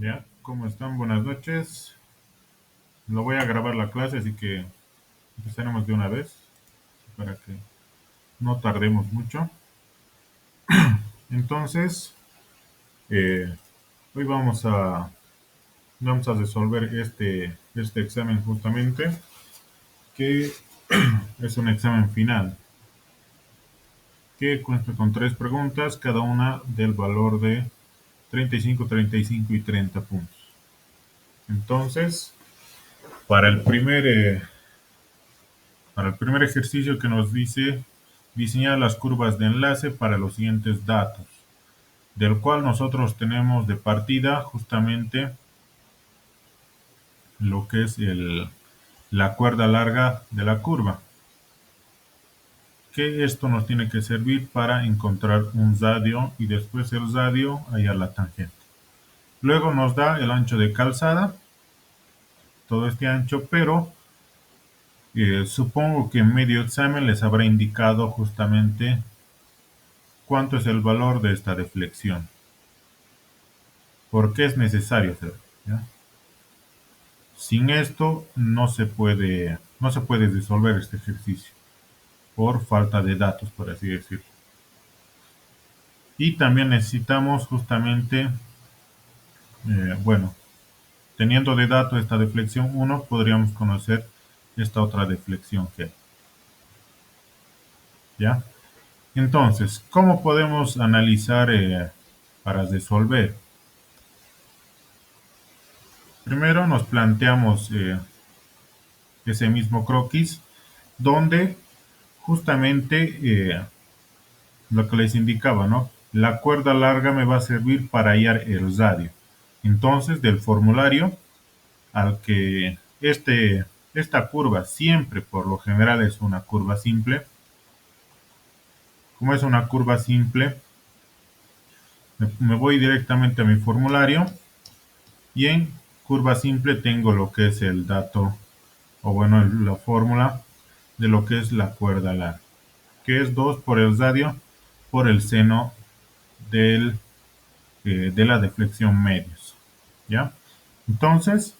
Ya, ¿cómo están? Buenas noches. Lo voy a grabar la clase, así que empezaremos de una vez para que no tardemos mucho. Entonces, eh, hoy vamos a resolver este examen justamente, que es un examen final, que cuenta con tres preguntas, cada una del valor de 35, 35 y 30 puntos. Entonces, para el primer Para el primer ejercicio que nos dice diseñar las curvas de enlace para los siguientes datos, del cual nosotros tenemos de partida justamente lo que es la cuerda larga de la curva, que esto nos tiene que servir para encontrar un radio y después el radio hallar la tangente. Luego nos da el ancho de calzada, todo este ancho, pero supongo que en medio examen les habrá indicado justamente cuánto es el valor de esta deflexión. ¿Por qué es necesario hacerlo? ¿Ya? Sin esto no se puede resolver este ejercicio por falta de datos, por así decirlo. Y también necesitamos justamente, bueno, teniendo de dato esta deflexión 1, podríamos conocer esta otra deflexión que hay. ¿Ya? Entonces, ¿cómo podemos analizar para resolver? Primero nos planteamos ese mismo croquis donde justamente lo que les indicaba, ¿no? La cuerda larga me va a servir para hallar el radio. Entonces, del formulario al que esta curva siempre, por lo general, es una curva simple. Como es una curva simple, me voy directamente a mi formulario y en curva simple tengo lo que es el dato, o bueno, la fórmula de lo que es la cuerda larga, que es 2 por el radio por el seno del de la deflexión medios. ¿Ya? Entonces,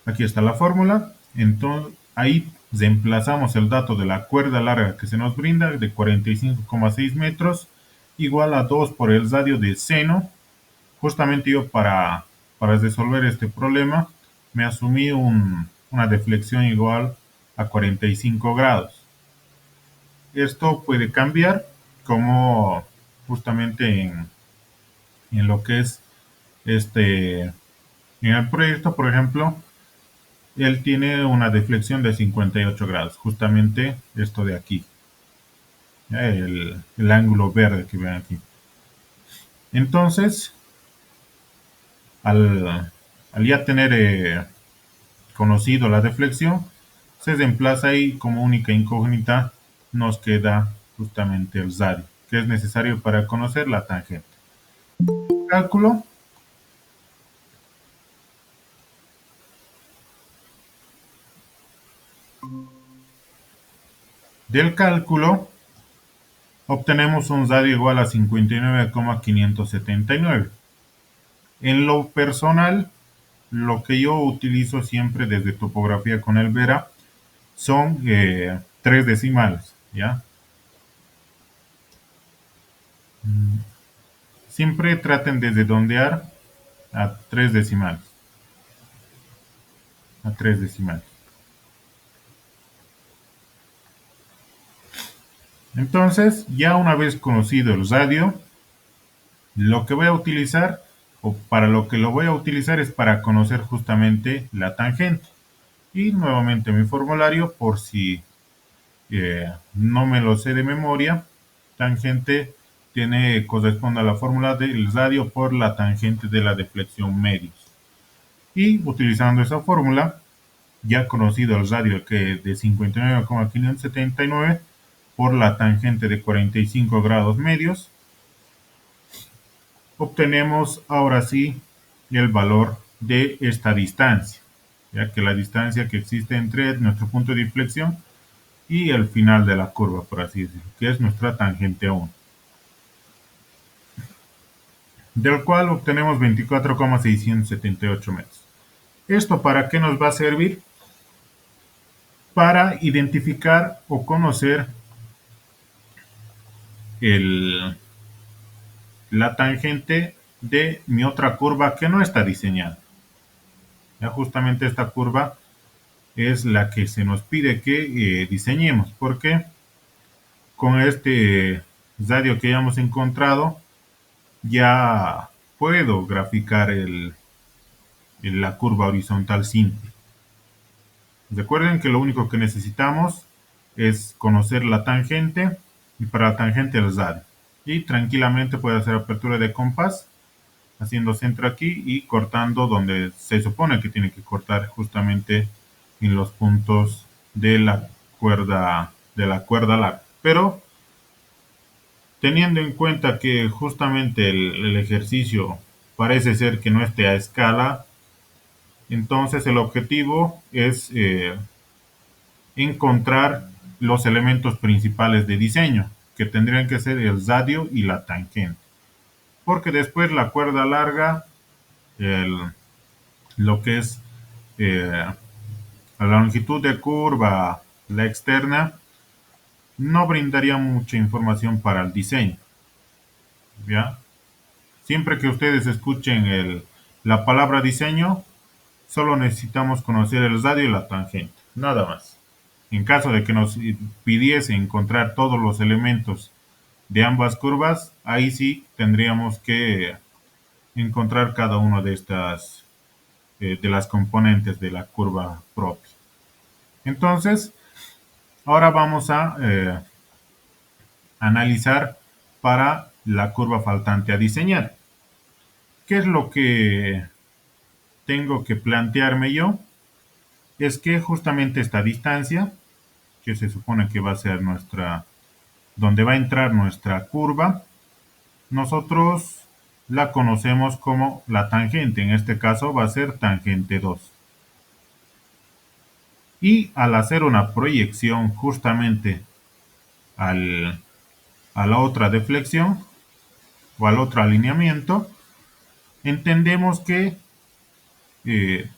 aquí está la fórmula. Entonces, ahí reemplazamos el dato de la cuerda larga que se nos brinda de 45,6 metros igual a 2 por el radio de seno. Justamente yo para resolver este problema me asumí una deflexión igual a 45 grados. Esto puede cambiar como justamente en lo que es este, en el proyecto, por ejemplo, él tiene una deflexión de 58 grados, justamente esto de aquí, el ángulo verde que ven aquí. Entonces, al ya tener conocido la deflexión, se reemplaza ahí como única incógnita, nos queda justamente el radio, que es necesario para conocer la tangente. Cálculo. Del cálculo obtenemos un radio igual a 59,579. En lo personal, lo que yo utilizo siempre desde topografía con el Vera son tres decimales, ¿ya? Siempre traten de redondear a tres decimales. A tres decimales. Entonces, ya una vez conocido el radio, lo que voy a utilizar, o para lo que lo voy a utilizar es para conocer justamente la tangente. Y nuevamente mi formulario, por si no me lo sé de memoria, tangente corresponde a la fórmula del radio por la tangente de la deflexión medios. Y utilizando esa fórmula, ya conocido el radio que de 59,579 por la tangente de 45 grados medios, obtenemos ahora sí el valor de esta distancia, ya que la distancia que existe entre nuestro punto de inflexión y el final de la curva, por así decirlo, que es nuestra tangente 1. del cual obtenemos 24,678 metros. ¿Esto para qué nos va a servir? Para identificar o conocer el, la tangente de mi otra curva que no está diseñada. Ya justamente esta curva es la que se nos pide que diseñemos, porque con este radio que ya hemos encontrado ya puedo graficar la curva horizontal simple. Recuerden que lo único que necesitamos es conocer la tangente y para la tangente el radio. Y tranquilamente puedo hacer apertura de compás haciendo centro aquí y cortando donde se supone que tiene que cortar, justamente en los puntos de la cuerda larga. Pero teniendo en cuenta que justamente el ejercicio parece ser que no esté a escala, entonces el objetivo es encontrar los elementos principales de diseño, que tendrían que ser el radio y la tangente. Porque después la cuerda larga, lo que es la longitud de curva, la externa, no brindaría mucha información para el diseño. ¿Ya? Siempre que ustedes escuchen la palabra diseño, solo necesitamos conocer el radio y la tangente, nada más. En caso de que nos pidiese encontrar todos los elementos de ambas curvas, ahí sí tendríamos que encontrar cada una de estas, de las componentes de la curva propia. Entonces, ahora vamos a analizar para la curva faltante a diseñar. ¿Qué es lo que tengo que plantearme yo? Es que justamente esta distancia, que se supone que va a ser donde va a entrar nuestra curva, nosotros la conocemos como la tangente. En este caso va a ser tangente 2. Y al hacer una proyección justamente al, a la otra deflexión o al otro alineamiento, entendemos que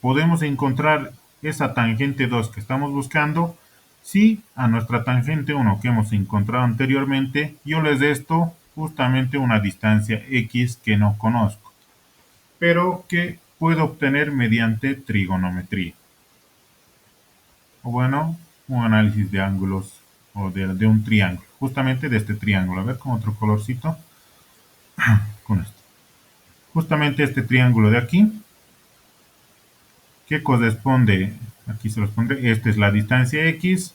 podemos encontrar esa tangente 2 que estamos buscando si a nuestra tangente 1 que hemos encontrado anteriormente yo les resto justamente una distancia x que no conozco, pero que puedo obtener mediante trigonometría. O bueno, un análisis de ángulos o de un triángulo, justamente de este triángulo. A ver, con otro colorcito. Con esto. Justamente este triángulo de aquí, que corresponde, aquí se los pondré, esta es la distancia x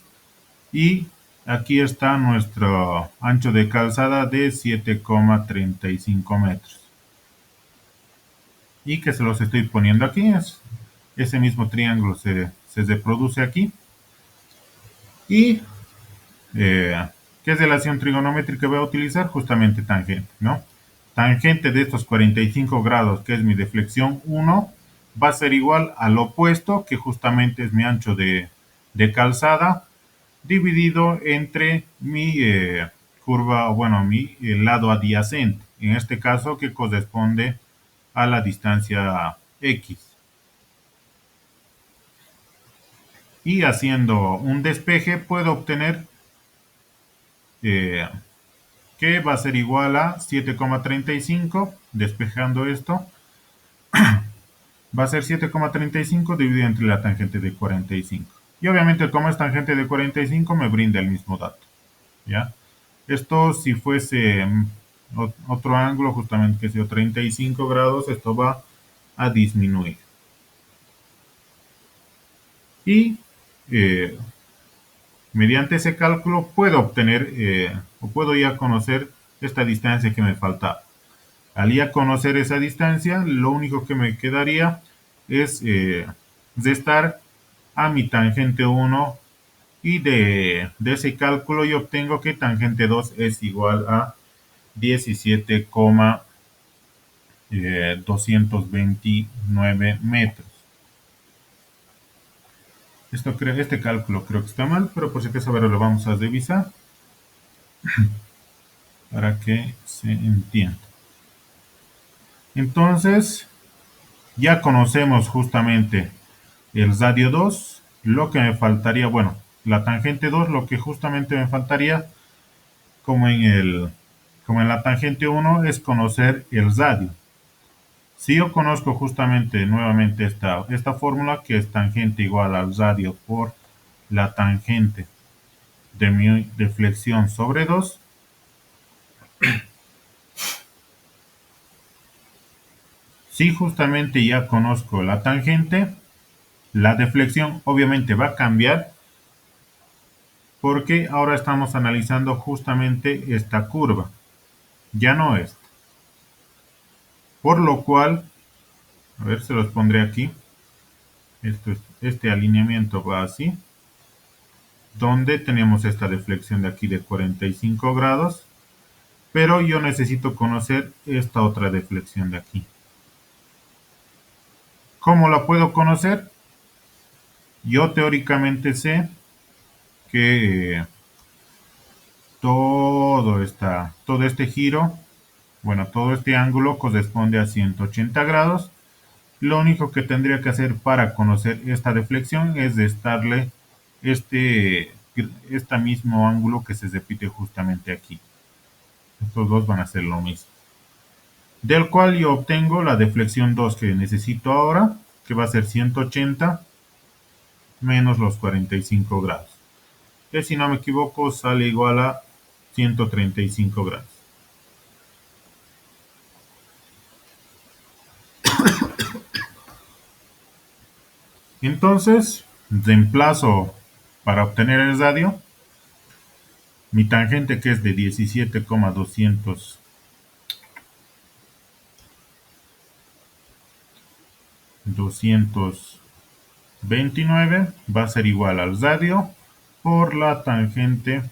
y aquí está nuestro ancho de calzada de 7,35 metros. Y que se los estoy poniendo aquí, ese mismo triángulo se reproduce aquí. Y ¿qué relación trigonométrica voy a utilizar? Justamente tangente, ¿no? Tangente de estos 45 grados, que es mi deflexión 1, va a ser igual al opuesto, que justamente es mi ancho de calzada, dividido entre mi curva, bueno, mi lado adyacente, en este caso que corresponde a la distancia X. Y haciendo un despeje puedo obtener que va a ser igual a 7,35, despejando esto, va a ser 7,35 dividido entre la tangente de 45. Y obviamente como es tangente de 45 me brinda el mismo dato, ¿ya? Esto si fuese otro ángulo, justamente que sea 35 grados, esto va a disminuir. Y mediante ese cálculo puedo obtener o puedo ya conocer esta distancia que me falta. Al ya conocer esa distancia, lo único que me quedaría es restar a mi tangente 1 y de ese cálculo yo obtengo que tangente 2 es igual a 17,229 metros. Este cálculo creo que está mal, pero por si acaso ahora lo vamos a revisar para que se entienda. Entonces, ya conocemos justamente el radio 2. Lo que me faltaría, bueno, la tangente 2, lo que justamente me faltaría, como como en la tangente 1, es conocer el radio. Si yo conozco justamente nuevamente esta fórmula, que es tangente igual al radio por la tangente de mi deflexión sobre 2. Si justamente ya conozco la tangente, la deflexión obviamente va a cambiar porque ahora estamos analizando justamente esta curva, ya no esta. Por lo cual, a ver, se los pondré aquí. Este alineamiento va así, donde tenemos esta deflexión de aquí de 45 grados, pero yo necesito conocer esta otra deflexión de aquí. ¿Cómo la puedo conocer? Yo teóricamente sé que todo este giro, bueno, todo este ángulo corresponde a 180 grados. Lo único que tendría que hacer para conocer esta deflexión es restarle este mismo ángulo que se repite justamente aquí. Estos dos van a ser lo mismo. Del cual yo obtengo la deflexión 2 que necesito ahora, que va a ser 180 menos los 45 grados. Que si no me equivoco sale igual a 135 grados. Entonces, reemplazo para obtener el radio mi tangente, que es de 17,229, va a ser igual al radio por la tangente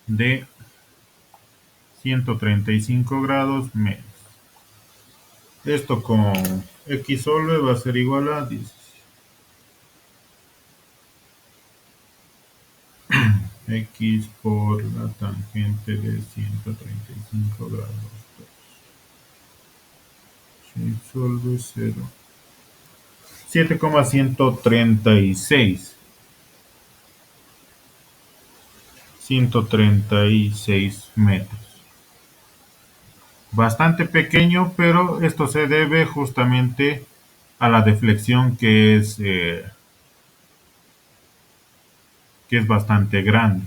de 135 grados menos. Esto con x solve va a ser igual a 10. X por la tangente de 135 grados. X solve 0. 7,136. 136 metros. Bastante pequeño, pero esto se debe justamente a la deflexión que es bastante grande.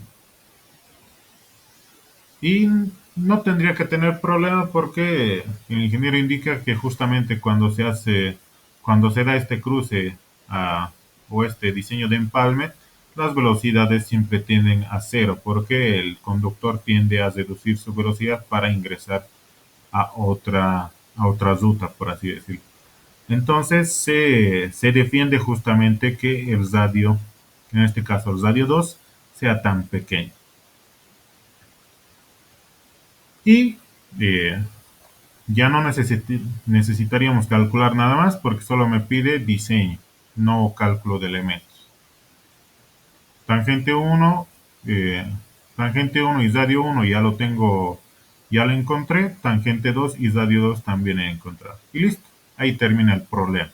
Y no tendría que tener problema porque el ingeniero indica que justamente cuando se da este cruce o este diseño de empalme, las velocidades siempre tienden a cero porque el conductor tiende a reducir su velocidad para ingresar a otra ruta, por así decirlo. Entonces se defiende justamente que el radio, en este caso el radio 2, sea tan pequeño. Y ya no necesitaríamos calcular nada más porque solo me pide diseño, no cálculo de elementos. Tangente 1, tangente 1 y radio 1 ya lo tengo, ya lo encontré. Tangente 2 y radio 2 también he encontrado. Y listo, ahí termina el problema.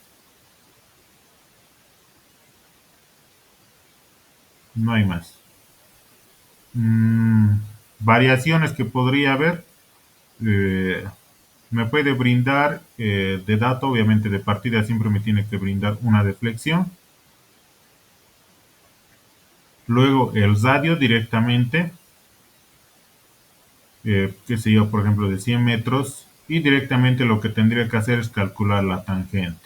No hay más. Variaciones que podría haber. eh, Me puede brindar de dato, obviamente de partida siempre me tiene que brindar una deflexión. Luego el radio directamente, qué sé yo, por ejemplo, de 100 metros. Y directamente lo que tendría que hacer es calcular la tangente.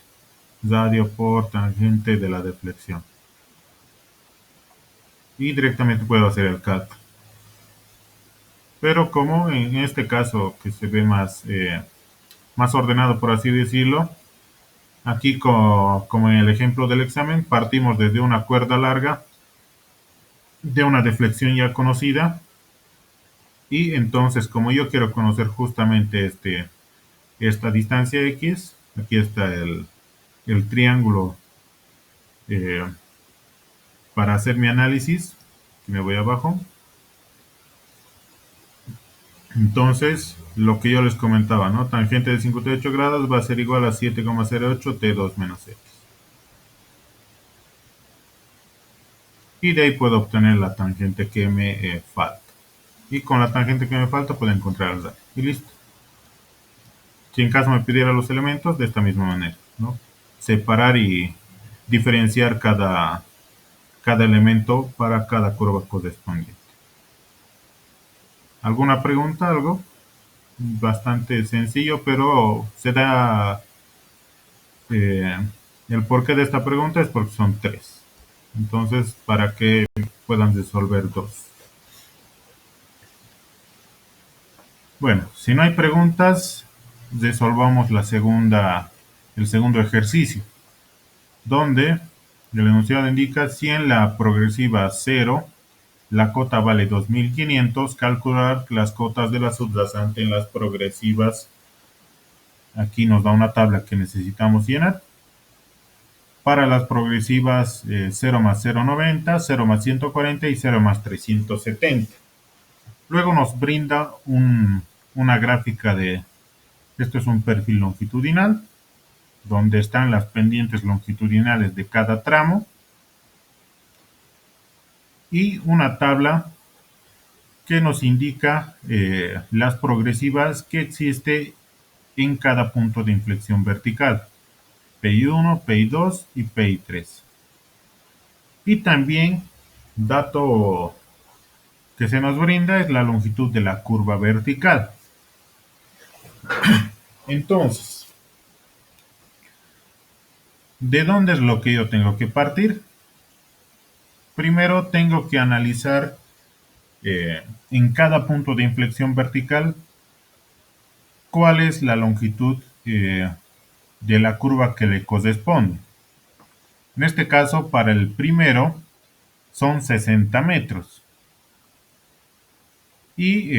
Radio por tangente de la deflexión. Y directamente puedo hacer el cálculo. Pero como en este caso que se ve más ordenado, por así decirlo, aquí como en el ejemplo del examen, partimos desde una cuerda larga de una deflexión ya conocida. Y entonces, como yo quiero conocer justamente esta distancia X, aquí está el triángulo eh, para hacer mi análisis. Me voy abajo. Entonces, lo que yo les comentaba, ¿no? Tangente de 58 grados va a ser igual a 7,08 T2 menos X. Y de ahí puedo obtener la tangente que me falta. Y con la tangente que me falta puedo encontrar el radio. Y listo. Si en caso me pidiera los elementos, de esta misma manera, ¿no? Separar y diferenciar cada elemento para cada curva correspondiente. ¿Alguna pregunta? ¿Algo? Bastante sencillo, pero se da eh, el porqué de esta pregunta es porque son tres. Entonces, para que puedan resolver dos. Bueno, si no hay preguntas, resolvamos el segundo ejercicio, donde el enunciado indica si en la progresiva 0 la cota vale 2500, calcular las cotas de la subyacente en las progresivas. Aquí nos da una tabla que necesitamos llenar. Para las progresivas 0 más 0,90, 0 más 140 y 0 más 370. Luego nos brinda una gráfica esto es un perfil longitudinal, donde están las pendientes longitudinales de cada tramo y una tabla que nos indica las progresivas que existe en cada punto de inflexión vertical, PI1, PI2 y PI3. Y también, dato que se nos brinda es la longitud de la curva vertical. Entonces, ¿de dónde es lo que yo tengo que partir? Primero tengo que analizar en cada punto de inflexión vertical cuál es la longitud de la curva que le corresponde. En este caso, para el primero son 60 metros. Y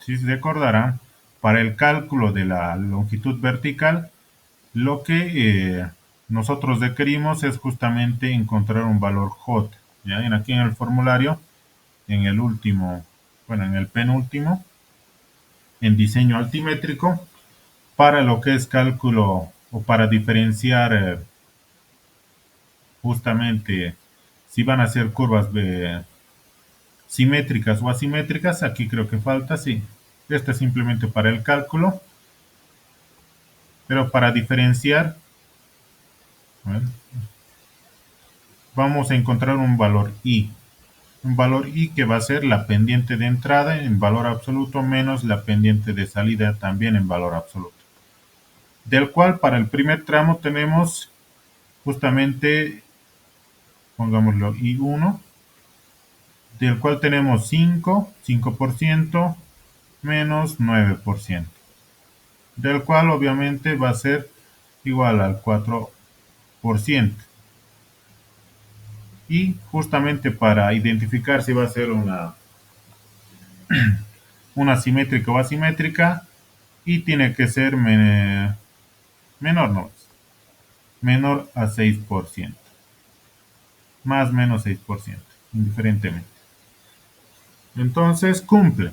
si se recordarán, para el cálculo de la longitud vertical, lo que nosotros requerimos es justamente encontrar un valor J. ¿Ya? Aquí en el formulario, en el último, bueno, en el penúltimo, en diseño altimétrico, para lo que es cálculo o para diferenciar justamente si van a ser curvas simétricas o asimétricas, aquí creo que falta, sí. Este es simplemente para el cálculo, pero para diferenciar, vamos a encontrar un valor I. Un valor I que va a ser la pendiente de entrada en valor absoluto menos la pendiente de salida también en valor absoluto. Del cual para el primer tramo tenemos justamente, pongámoslo I1, del cual tenemos 5% menos 9%, del cual obviamente va a ser igual al 4%. Y justamente para identificar si va a ser una simétrica o asimétrica, y tiene que ser menor, no, menor a 6%, más o menos 6%, indiferentemente. Entonces cumple.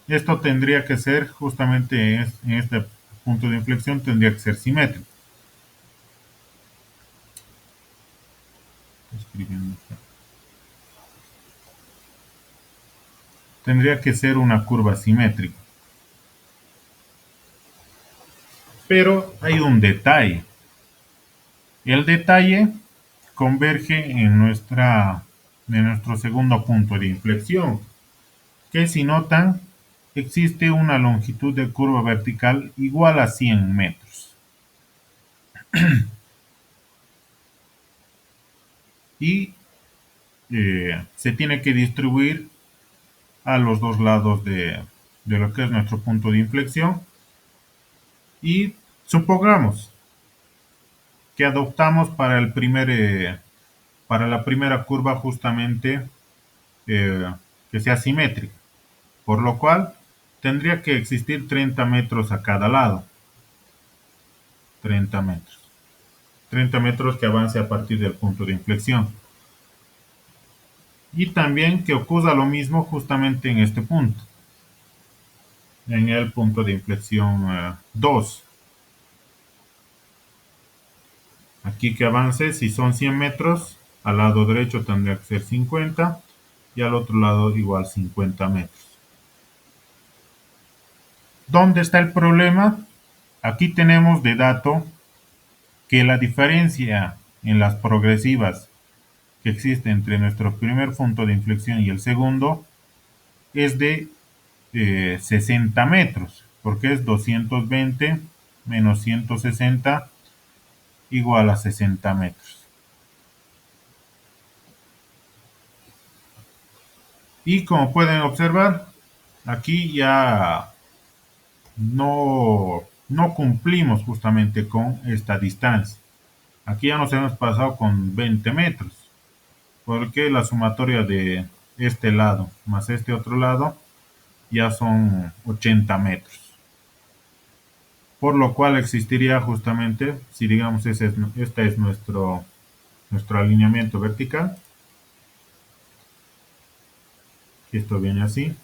Esto tendría que ser justamente en este punto de inflexión, tendría que ser simétrico. Escribiendo acá. Tendría que ser una curva simétrica. Pero hay un detalle. El detalle converge en nuestro segundo punto de inflexión, que si notan, existe una longitud de curva vertical igual a 100 metros. Y se tiene que distribuir a los dos lados de lo que es nuestro punto de inflexión. Y supongamos que adoptamos para la primera curva justamente que sea simétrica, por lo cual tendría que existir 30 metros a cada lado. 30 metros. 30 metros que avance a partir del punto de inflexión. Y también que ocurra lo mismo justamente en este punto. en el punto de inflexión 2. Aquí que avance, si son 100 metros, al lado derecho tendría que ser 50 y al otro lado igual 50 metros. ¿Dónde está el problema? Aquí tenemos de dato que la diferencia en las progresivas que existe entre nuestro primer punto de inflexión y el segundo es de 60 metros, porque es 220 menos 160 igual a 60 metros. Y como pueden observar, aquí ya no cumplimos justamente con esta distancia. Aquí ya nos hemos pasado con 20 metros, porque la sumatoria de este lado más este otro lado ya son 80 metros. Por lo cual existiría justamente, si digamos este es nuestro alineamiento vertical, que esto viene así,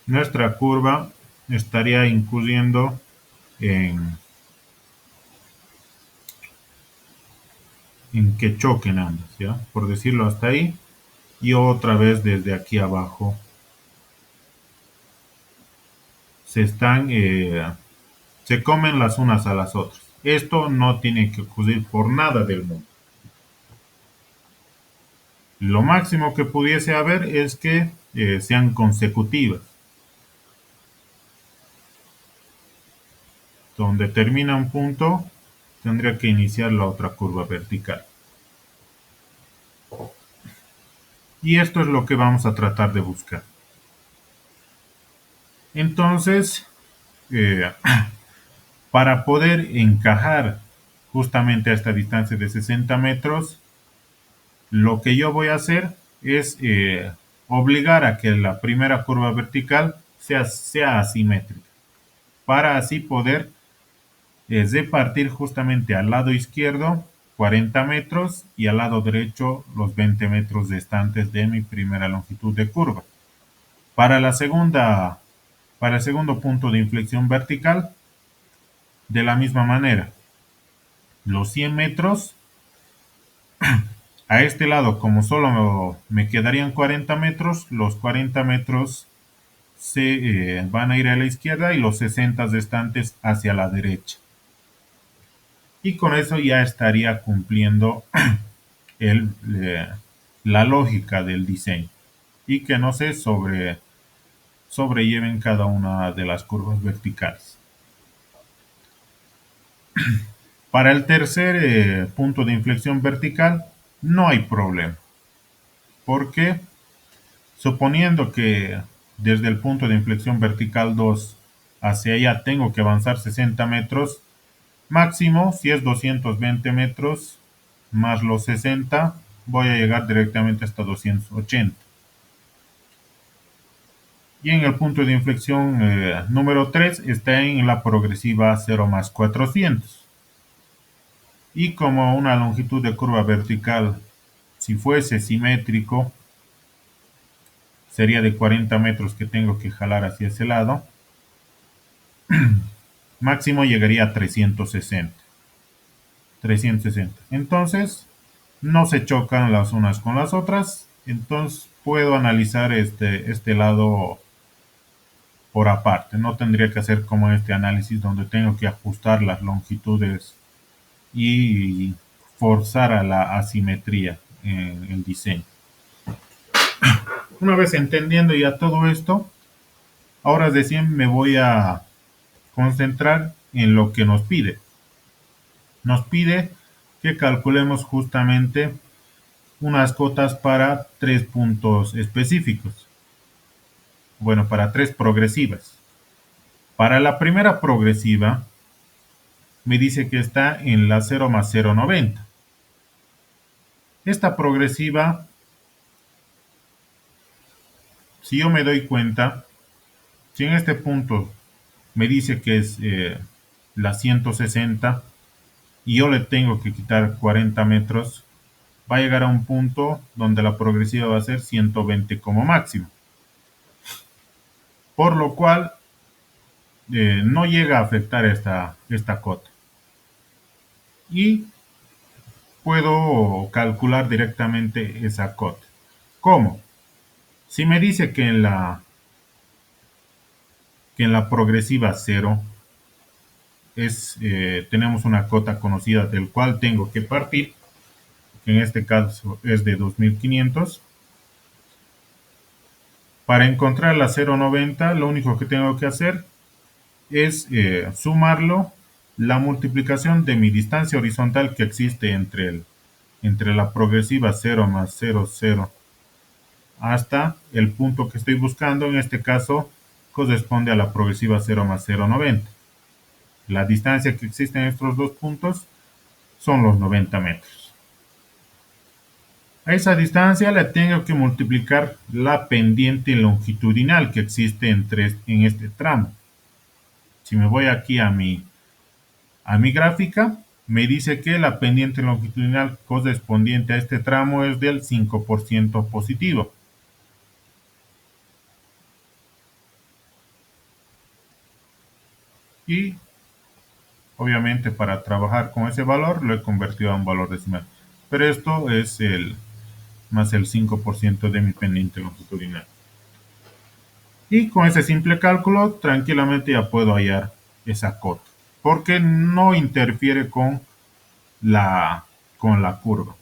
nuestra curva estaría incurriendo en que choquen ambas, ¿ya? Por decirlo hasta ahí, y otra vez desde aquí abajo se están, se comen las unas a las otras. Esto no tiene que ocurrir por nada del mundo. Lo máximo que pudiese haber es que sean consecutivas. Donde termina un punto, tendría que iniciar la otra curva vertical. Y esto es lo que vamos a tratar de buscar. Entonces, eh, para poder encajar justamente a esta distancia de 60 metros, lo que yo voy a hacer es obligar a que la primera curva vertical sea asimétrica, para así poder repartir justamente al lado izquierdo 40 metros y al lado derecho los 20 metros restantes de mi primera longitud de curva. Para la segunda, para el segundo punto de inflexión vertical, de la misma manera, los 100 metros a este lado, como solo me quedarían 40 metros, los 40 metros se van a ir a la izquierda y los 60 restantes hacia la derecha. Y con eso ya estaría cumpliendo el, la lógica del diseño y que no se sobrelleven cada una de las curvas verticales. Para el tercer punto de inflexión vertical no hay problema, porque suponiendo que desde el punto de inflexión vertical 2 hacia allá tengo que avanzar 60 metros, máximo si es 220 metros más los 60, voy a llegar directamente hasta 280. Y en el punto de inflexión número 3 está en la progresiva 0 más 400. Y como una longitud de curva vertical, si fuese simétrico, sería de 40 metros que tengo que jalar hacia ese lado, máximo llegaría a 360. 360. Entonces, no se chocan las unas con las otras. Entonces, puedo analizar este lado por aparte. No tendría que hacer como este análisis donde tengo que ajustar las longitudes y forzar a la asimetría en el diseño. Una vez entendiendo ya todo esto, ahora recién me voy a concentrar en lo que nos pide. Nos pide que calculemos justamente unas cotas para 3 puntos específicos. Bueno, para 3 progresivas. Para la primera progresiva, me dice que está en la 0 más 0,90. Esta progresiva, si yo me doy cuenta, si en este punto me dice que es la 160 y yo le tengo que quitar 40 metros, va a llegar a un punto donde la progresiva va a ser 120 como máximo. Por lo cual no llega a afectar esta cota. Y puedo calcular directamente esa cota. ¿Cómo? Si me dice que en la progresiva 0 tenemos una cota conocida del cual tengo que partir, que en este caso es de 2500. Para encontrar la 0,90, lo único que tengo que hacer es sumarlo la multiplicación de mi distancia horizontal que existe entre la progresiva 0 más 0, 0 hasta el punto que estoy buscando. En este caso corresponde a la progresiva 0 más 0,90. La distancia que existe en estos dos puntos son los 90 metros. A esa distancia le tengo que multiplicar la pendiente longitudinal que existe en este tramo. Si me voy aquí a mi gráfica, me dice que la pendiente longitudinal correspondiente a este tramo es del 5% positivo. Y obviamente para trabajar con ese valor lo he convertido a un valor decimal. Pero esto es más el 5% de mi pendiente longitudinal. Y con ese simple cálculo tranquilamente ya puedo hallar esa cota, porque no interfiere con la curva.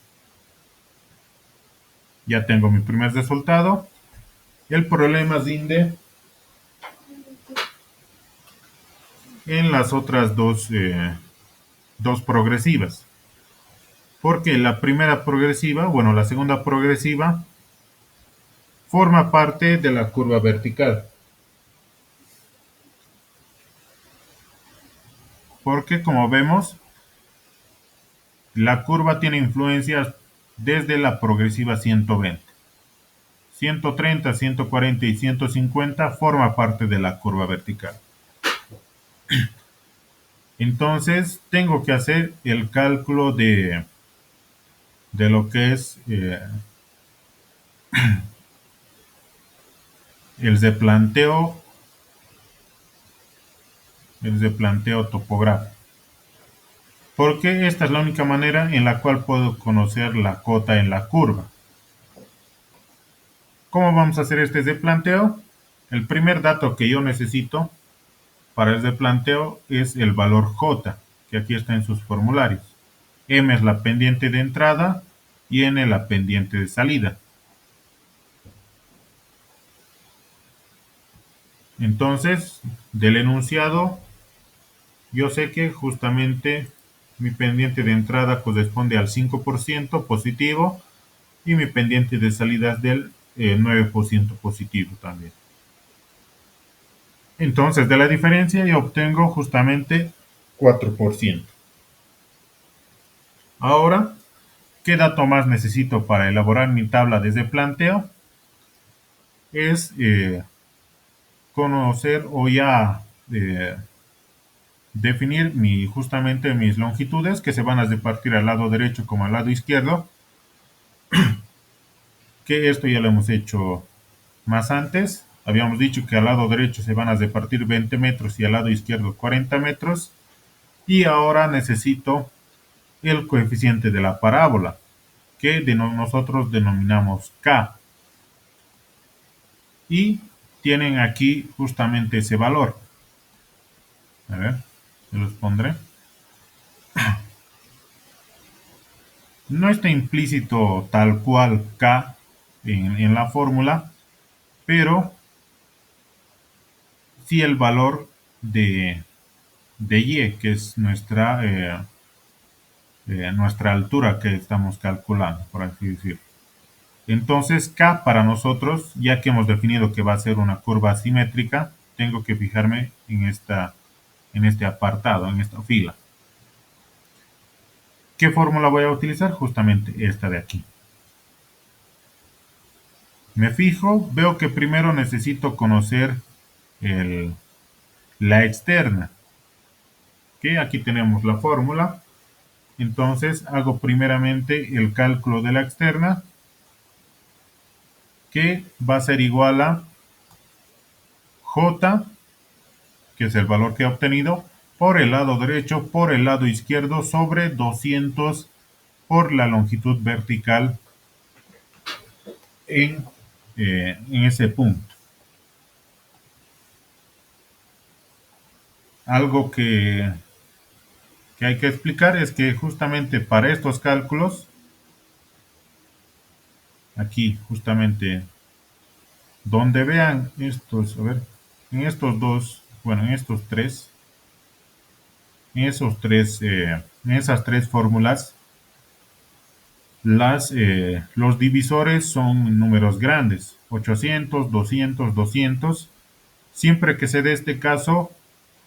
Ya tengo mi primer resultado. El problema rinde en las otras dos progresivas. Porque la primera progresiva, bueno, la segunda progresiva, forma parte de la curva vertical. Porque como vemos, la curva tiene influencias desde la progresiva 120. 130, 140 y 150 forma parte de la curva vertical. Entonces tengo que hacer el cálculo de lo que es el de planteo topográfico. Porque esta es la única manera en la cual puedo conocer la cota en la curva. ¿Cómo vamos a hacer este de planteo? El primer dato que yo necesito para el de planteo es el valor J, que aquí está en sus formularios. M es la pendiente de entrada y N la pendiente de salida. Entonces, del enunciado, yo sé que justamente mi pendiente de entrada corresponde al 5% positivo y mi pendiente de salida es del 9% positivo también. Entonces, de la diferencia yo obtengo justamente 4%. Ahora, ¿qué dato más necesito para elaborar mi tabla desde planteo? Es conocer o ya definir justamente mis longitudes que se van a repartir al lado derecho como al lado izquierdo, que esto ya lo hemos hecho más antes. Habíamos dicho que al lado derecho se van a repartir 20 metros y al lado izquierdo 40 metros. Y ahora necesito el coeficiente de la parábola, que nosotros denominamos K. Y tienen aquí justamente ese valor. A ver, se los pondré. No está implícito tal cual K en la fórmula, pero sí el valor de Y, que es nuestra altura que estamos calculando, por así decirlo. Entonces, K para nosotros, ya que hemos definido que va a ser una curva asimétrica, tengo que fijarme en este apartado, en esta fila. ¿Qué fórmula voy a utilizar? Justamente esta de aquí. Me fijo, veo que primero necesito conocer la externa. Que aquí tenemos la fórmula. Entonces hago primeramente el cálculo de la externa, que va a ser igual a J, que es el valor que he obtenido, por el lado derecho, por el lado izquierdo, sobre 200 por la longitud vertical en ese punto. Algo que hay que explicar es que justamente para estos cálculos, aquí justamente donde vean estos, a ver, en estos dos, bueno, en estos tres, en esas tres fórmulas, los divisores son números grandes, 800, 200, 200. Siempre que se dé este caso,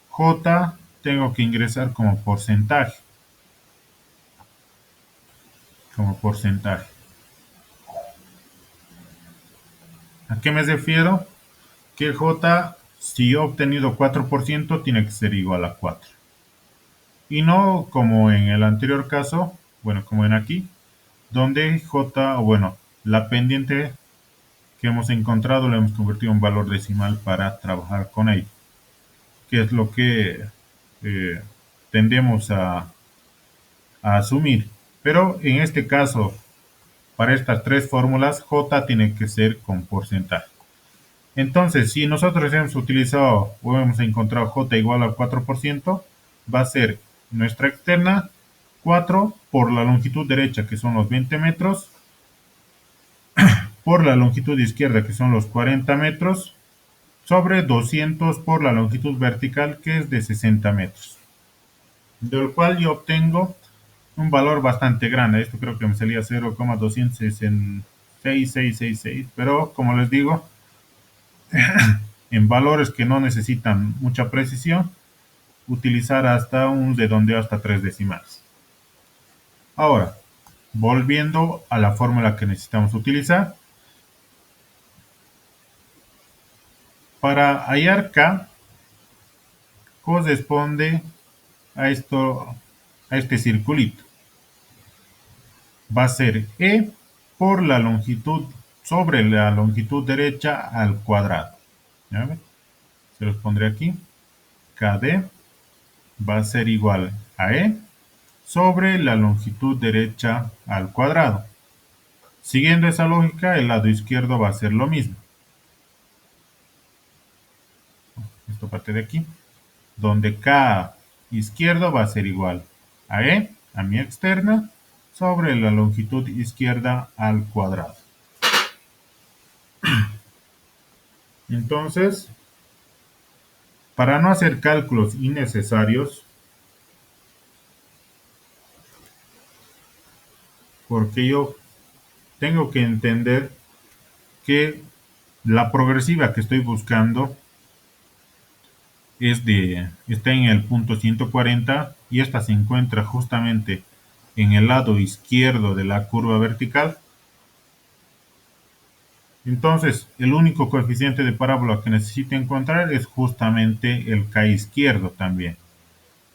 J tengo que ingresar como porcentaje, como porcentaje. ¿A qué me refiero? Que J, si he obtenido 4%, tiene que ser igual a 4. Y no como en el anterior caso, bueno, como en aquí, donde J, o bueno, la pendiente que hemos encontrado la hemos convertido en valor decimal para trabajar con ello, que es lo que eh, tendemos a asumir. Pero en este caso, para estas tres fórmulas, J tiene que ser con porcentaje. Entonces, si nosotros hemos utilizado o hemos encontrado J igual al 4%, va a ser nuestra externa 4 por la longitud derecha, que son los 20 metros, por la longitud izquierda, que son los 40 metros, sobre 200 por la longitud vertical, que es de 60 metros. Del cual yo obtengo un valor bastante grande. Esto creo que me salía 0,266, pero como les digo, en valores que no necesitan mucha precisión, utilizar hasta un redondeo hasta 3 decimales. Ahora, volviendo a la fórmula que necesitamos utilizar, para hallar K corresponde a esto, a este circulito. Va a ser E por la longitud sobre la longitud derecha al cuadrado. ¿Ya ven? Se los pondré aquí. KD va a ser igual a E sobre la longitud derecha al cuadrado. Siguiendo esa lógica, el lado izquierdo va a ser lo mismo. Esta parte de aquí, donde K izquierdo va a ser igual a E, a mi externa, sobre la longitud izquierda al cuadrado. Entonces, para no hacer cálculos innecesarios, porque yo tengo que entender que la progresiva que estoy buscando está en el punto 140 y esta se encuentra justamente en el lado izquierdo de la curva vertical. Entonces, el único coeficiente de parábola que necesito encontrar es justamente el K izquierdo también.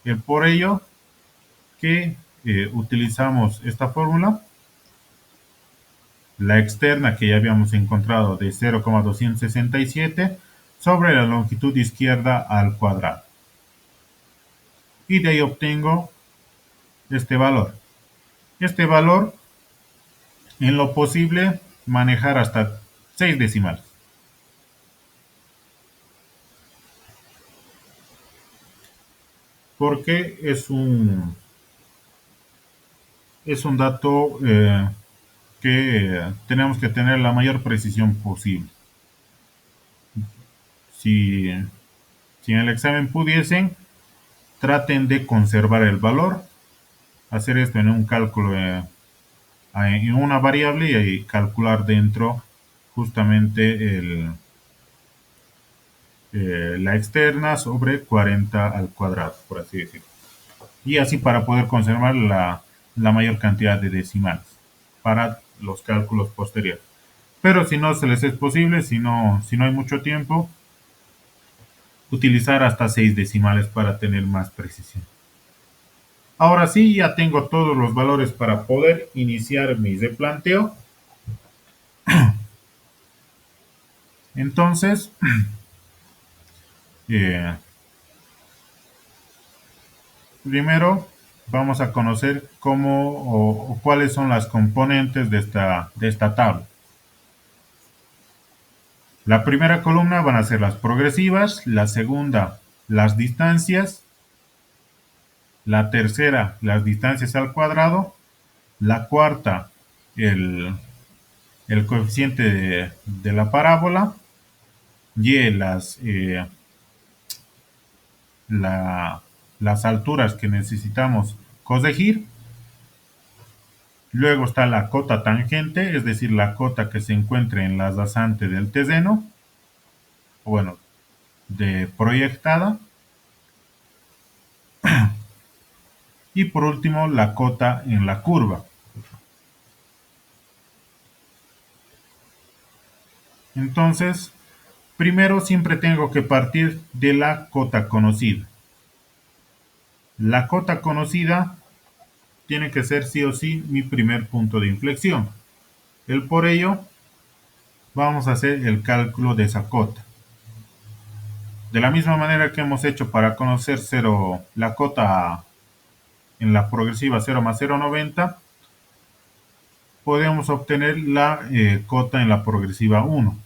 Es por ello que utilizamos esta fórmula, la externa que ya habíamos encontrado de 0,267 sobre la longitud izquierda al cuadrado. Y de ahí obtengo este valor. Este valor, en lo posible, manejar hasta 6 decimales. Porque es un dato que tenemos que tener la mayor precisión posible. Si, si en el examen pudiesen, traten de conservar el valor, hacer esto en un cálculo, en una variable y calcular dentro justamente la externa sobre 40 al cuadrado, por así decirlo. Y así para poder conservar la mayor cantidad de decimales para los cálculos posteriores. Pero si no se les es posible, si no hay mucho tiempo, utilizar hasta 6 decimales para tener más precisión. Ahora sí, ya tengo todos los valores para poder iniciar mi replanteo. Entonces, eh, primero vamos a conocer cómo o cuáles son las componentes de esta tabla. La primera columna van a ser las progresivas, la segunda las distancias, la tercera las distancias al cuadrado, la cuarta el, el coeficiente de la parábola y las alturas que necesitamos corregir. Luego está la cota tangente, es decir, la cota que se encuentra en la rasante del terreno, bueno, de proyectada. Y por último, la cota en la curva. Entonces, primero siempre tengo que partir de la cota conocida. La cota conocida tiene que ser sí o sí mi primer punto de inflexión. Por ello, vamos a hacer el cálculo de esa cota. De la misma manera que hemos hecho para conocer la cota en la progresiva 0 más 0,90, podemos obtener la cota en la progresiva 1.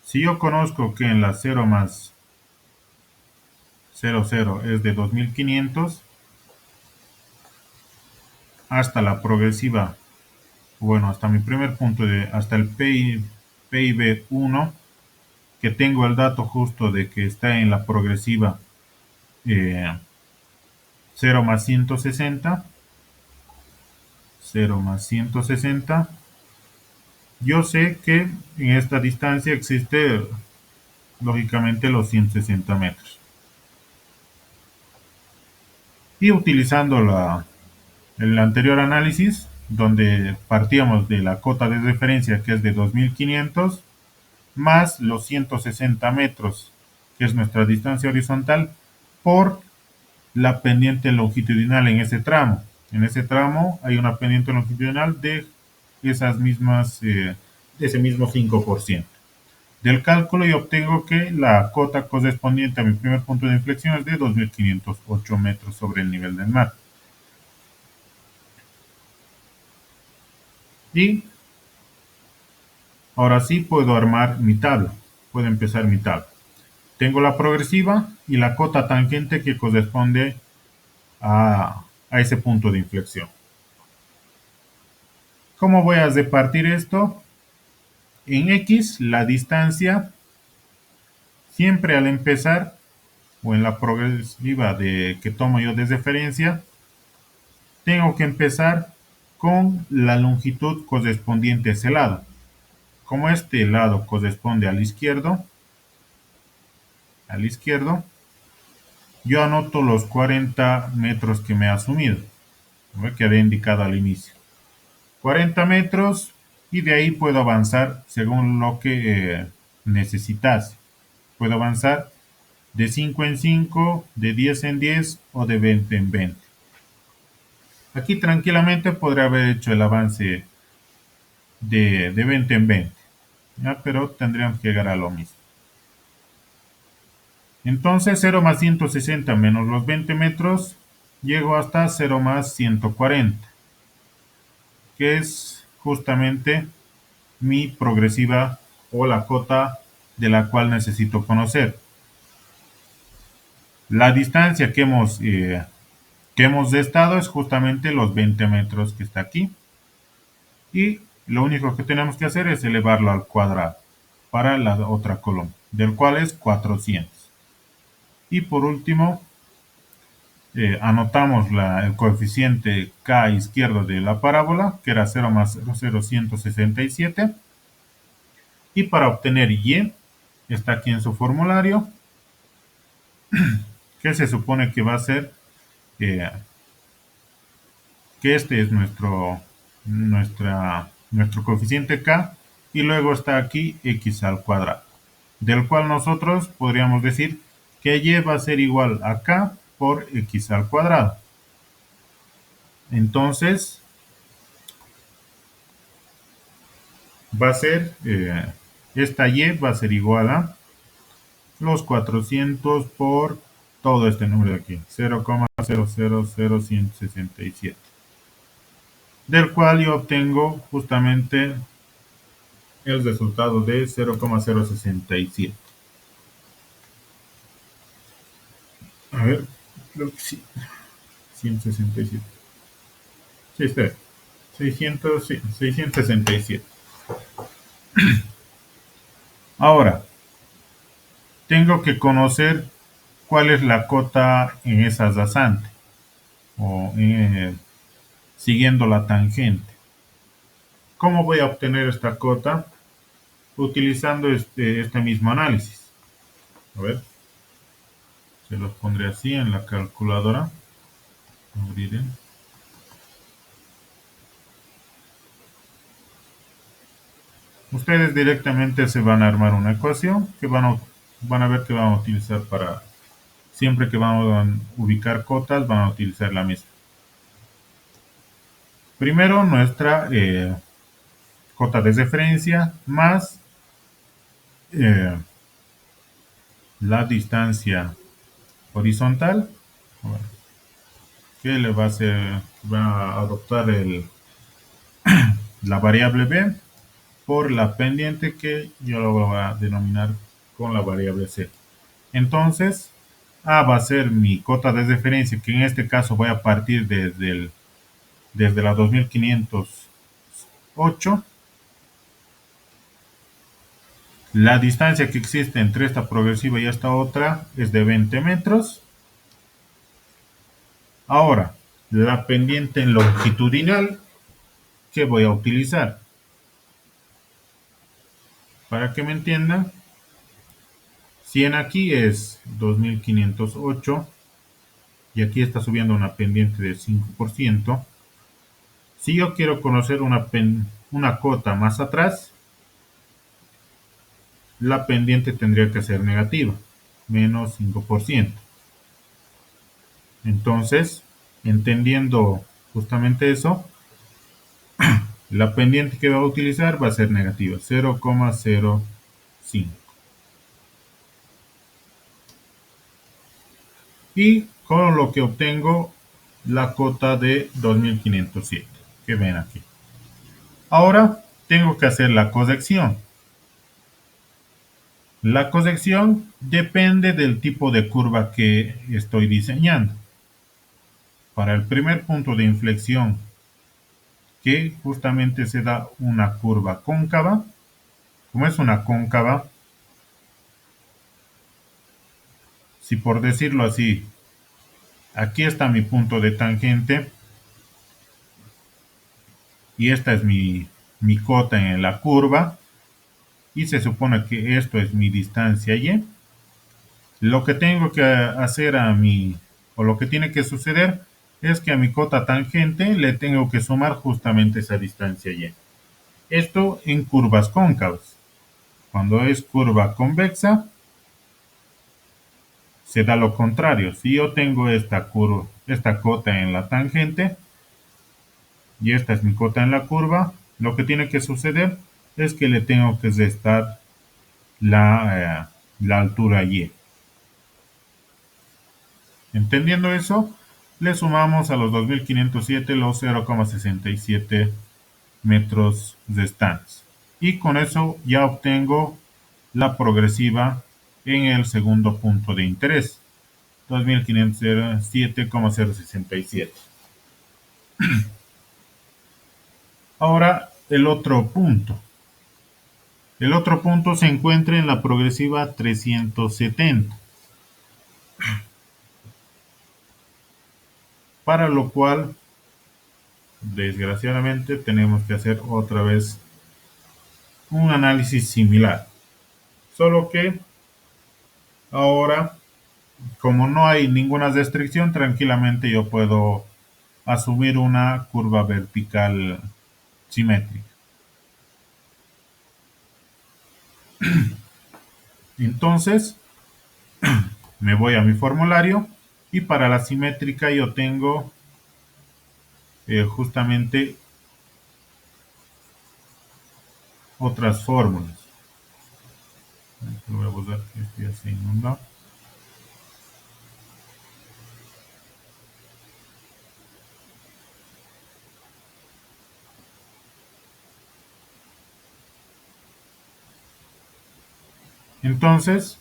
Si yo conozco que en la 0 más 0,0 es de 2500, hasta la progresiva, bueno, hasta mi primer punto, hasta el PIB 1, que tengo el dato justo de que está en la progresiva 0 más 160, 0 más 160, yo sé que en esta distancia existe lógicamente los 160 metros. Y utilizando el anterior análisis, donde partíamos de la cota de referencia que es de 2500, más los 160 metros, que es nuestra distancia horizontal, por la pendiente longitudinal en ese tramo. En ese tramo hay una pendiente longitudinal de ese mismo 5%. Del cálculo yo obtengo que la cota correspondiente a mi primer punto de inflexión es de 2508 metros sobre el nivel del mar. Y ahora sí puedo armar mi tabla. Puedo empezar mi tabla. Tengo la progresiva y la cota tangente que corresponde a ese punto de inflexión. ¿Cómo voy a repartir esto? En X, la distancia, siempre al empezar, o en la progresiva que tomo yo de referencia, tengo que empezar con la longitud correspondiente a ese lado. Como este lado corresponde al izquierdo, yo anoto los 40 metros que me ha asumido, que había indicado al inicio. 40 metros, y de ahí puedo avanzar según lo que necesitase. Puedo avanzar de 5 en 5, de 10 en 10 o de 20 en 20. Aquí tranquilamente podría haber hecho el avance de 20 en 20, ¿ya? Pero tendríamos que llegar a lo mismo. Entonces 0 más 160 menos los 20 metros, llego hasta 0 más 140, que es justamente mi progresiva o la cota de la cual necesito conocer. La distancia que hemos restado es justamente los 20 metros que está aquí. Y lo único que tenemos que hacer es elevarlo al cuadrado para la otra columna, del cual es 400. Y por último, anotamos el coeficiente K izquierdo de la parábola, que era 0 más 0,167. Y para obtener Y, está aquí en su formulario, que se supone que va a ser que este es nuestro coeficiente K, y luego está aquí X al cuadrado, del cual nosotros podríamos decir que Y va a ser igual a K por x al cuadrado. Entonces, va a ser, esta y va a ser igual a los 400 por todo este número de aquí, 0,000167, del cual yo obtengo justamente el resultado de 0,067. A ver, creo que sí, 167. Sí, está bien. 600, sí, 667. Ahora, tengo que conocer cuál es la cota en esa rasante o siguiendo la tangente. ¿Cómo voy a obtener esta cota? Utilizando este mismo análisis. A ver, se los pondré así en la calculadora. Abriré. Ustedes directamente se van a armar una ecuación que van a ver que van a utilizar para, siempre que van a ubicar cotas, van a utilizar la misma. Primero nuestra cota de referencia más la distancia horizontal, que le va a hacer, va a adoptar la variable b por la pendiente que yo lo voy a denominar con la variable c. Entonces, A va a ser mi cota de referencia, que en este caso voy a partir desde la 2508. La distancia que existe entre esta progresiva y esta otra es de 20 metros. Ahora, la pendiente longitudinal que voy a utilizar. Para que me entiendan, si en aquí es 2508 y aquí está subiendo una pendiente de 5%, si yo quiero conocer una cota más atrás, la pendiente tendría que ser negativa, menos 5%. Entonces, entendiendo justamente eso, la pendiente que va a utilizar va a ser negativa, 0,05. Y con lo que obtengo la cota de 2507, que ven aquí. Ahora tengo que hacer la corrección. La corrección depende del tipo de curva que estoy diseñando. Para el primer punto de inflexión, que justamente se da una curva cóncava, como es una cóncava, si por decirlo así, aquí está mi punto de tangente y esta es mi cota en la curva y se supone que esto es mi distancia y, lo que tengo que hacer o lo que tiene que suceder es que a mi cota tangente le tengo que sumar justamente esa distancia y. Esto en curvas cóncavas. Cuando es curva convexa, se da lo contrario. Si yo tengo esta cota en la tangente y esta es mi cota en la curva, lo que tiene que suceder es que le tengo que restar la altura y. Entendiendo eso, le sumamos a los 2507 los 0,67 metros restantes. Y con eso ya obtengo la progresiva en el segundo punto de interés, 2507,067. Ahora el otro punto. El otro punto se encuentra en la progresiva 370, para lo cual desgraciadamente tenemos que hacer otra vez un análisis similar. Solo que ahora, como no hay ninguna restricción, tranquilamente yo puedo asumir una curva vertical simétrica. Entonces, me voy a mi formulario Y para la simétrica yo tengo justamente otras fórmulas. Voy a buscar que esto ya se inundó. Entonces,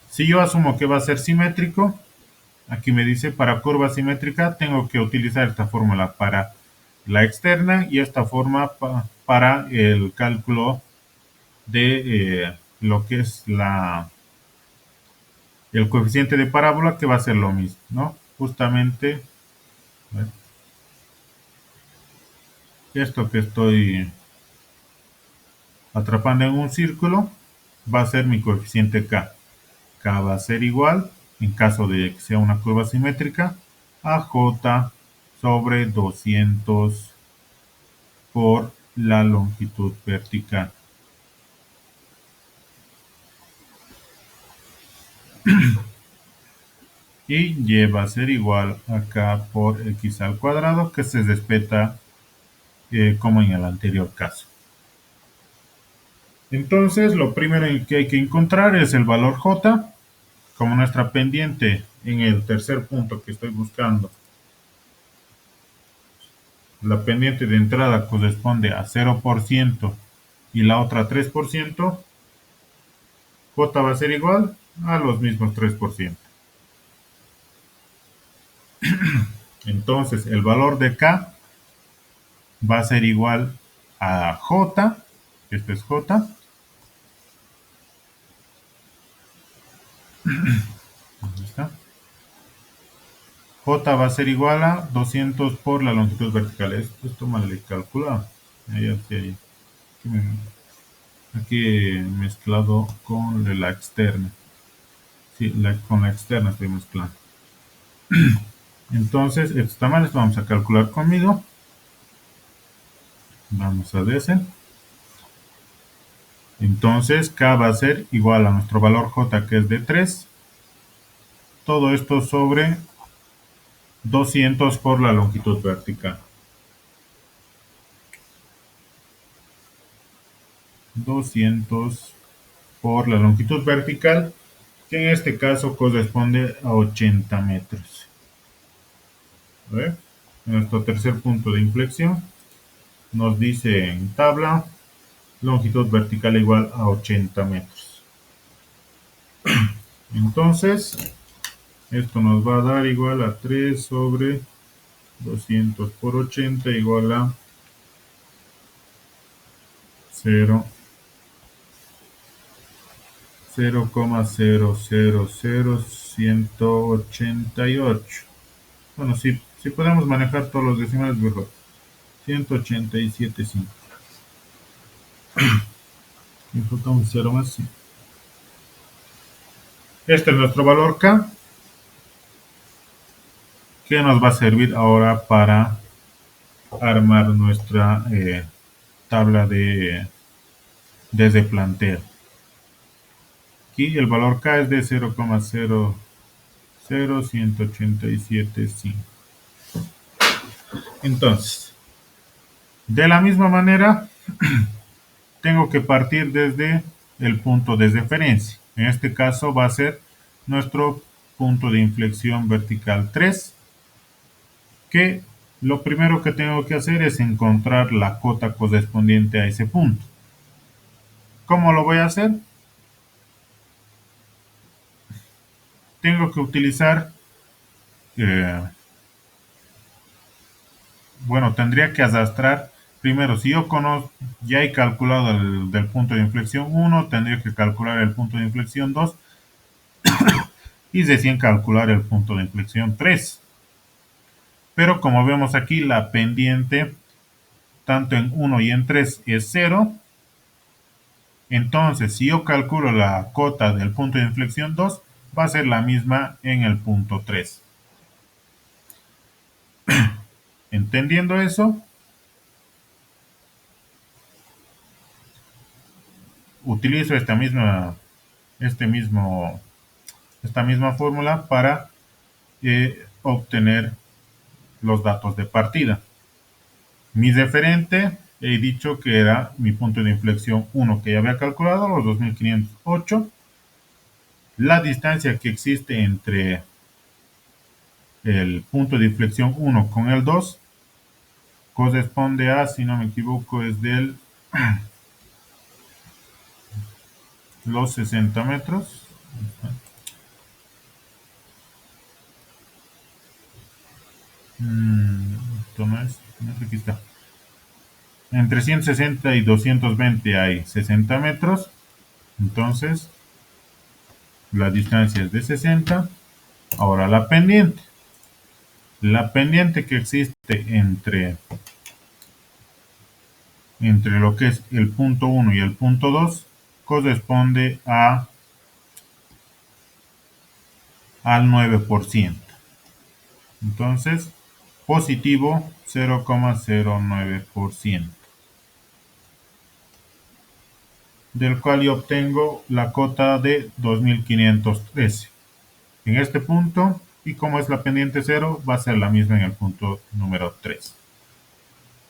si yo asumo que va a ser simétrico, aquí me dice para curva simétrica tengo que utilizar esta fórmula para la externa y esta forma para el cálculo de lo que es el coeficiente de parábola, que va a ser lo mismo, ¿no? Justamente esto que estoy atrapando en un círculo va a ser mi coeficiente K. K va a ser igual, en caso de que sea una curva simétrica, a J sobre 200 por la longitud vertical. Y Y va a ser igual a K por X al cuadrado, que se respeta como en el anterior caso. Entonces, lo primero que hay que encontrar es el valor J, como nuestra pendiente en el tercer punto que estoy buscando. La pendiente de entrada corresponde a 0% y la otra 3%, J va a ser igual a los mismos 3%. Entonces, el valor de K va a ser igual a J, esto es J, ¿dónde está? J va a ser igual a 200 por la longitud vertical. Esto mal he calculado. Aquí he mezclado con la externa. Sí, con la externa estoy mezclando. Entonces, estos tamaños vamos a calcular conmigo. Vamos a DC. Entonces, K va a ser igual a nuestro valor J, que es de 3. Todo esto sobre 200 por la longitud vertical. 200 por la longitud vertical, que en este caso corresponde a 80 metros. A ver, nuestro tercer punto de inflexión nos dice en tabla longitud vertical igual a 80 metros. Entonces, esto nos va a dar igual a 3 sobre 200 por 80 igual a 0,000188. Bueno, si podemos manejar todos los decimales, mejor. 187,5. Y falta un 0 más. Sí. Este es nuestro valor K, que nos va a servir ahora para armar nuestra tabla desde planteo. Aquí el valor K es de 0,000187,5. Entonces, de la misma manera, tengo que partir desde el punto de referencia. En este caso va a ser nuestro punto de inflexión vertical 3, que lo primero que tengo que hacer es encontrar la cota correspondiente a ese punto. ¿Cómo lo voy a hacer? Tengo que utilizar, bueno, tendría que arrastrar. Primero, si yo ya he calculado del punto de inflexión 1, tendría que calcular el punto de inflexión 2 y recién calcular el punto de inflexión 3. Pero como vemos aquí, la pendiente tanto en 1 y en 3 es 0. Entonces, si yo calculo la cota del punto de inflexión 2, va a ser la misma en el punto 3. Entendiendo eso, utilizo esta misma fórmula para obtener los datos de partida. Mi referente, he dicho que era mi punto de inflexión 1 que ya había calculado, los 2508. La distancia que existe entre el punto de inflexión 1 con el 2 corresponde a, si no me equivoco, es del los 60 metros. Esto no es, aquí está. Entre 160 y 220 hay 60 metros. Entonces, la distancia es de 60. Ahora la pendiente. La pendiente que existe entre lo que es el punto 1 y el punto 2 corresponde al 9%. Entonces, positivo 0,09%, del cual yo obtengo la cota de 2513 en este punto, y como es la pendiente 0, va a ser la misma en el punto número 3.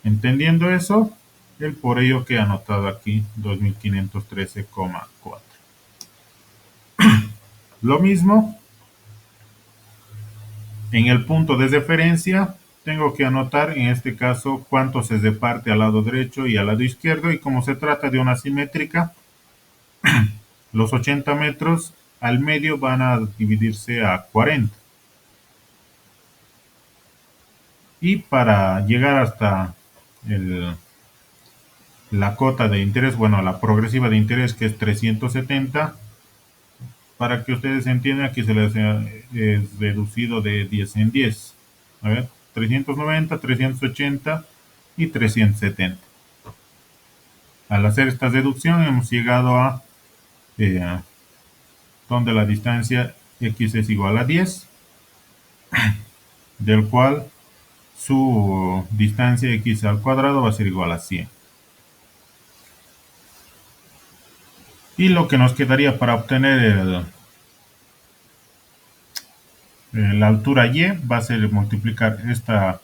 Entendiendo eso, el por ello que he anotado aquí 2513,4. Lo mismo en el punto de referencia, tengo que anotar en este caso cuánto se reparte al lado derecho y al lado izquierdo, y como se trata de una simétrica, los 80 metros al medio van a dividirse a 40. Y para llegar hasta la cota de interés, bueno, la progresiva de interés, que es 370, para que ustedes entiendan, aquí se les es reducido de 10 en 10. A ver, 390, 380 y 370. Al hacer esta reducción hemos llegado a donde la distancia x es igual a 10, del cual su distancia x al cuadrado va a ser igual a 100. Y lo que nos quedaría para obtener la altura y va a ser multiplicar esta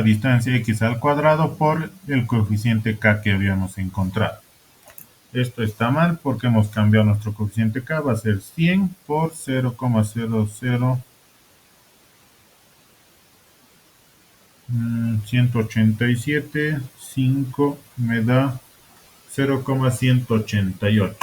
distancia x al cuadrado por el coeficiente k que habíamos encontrado. Esto está mal porque hemos cambiado nuestro coeficiente k, va a ser 100 por 0,00 5 me da 0,188.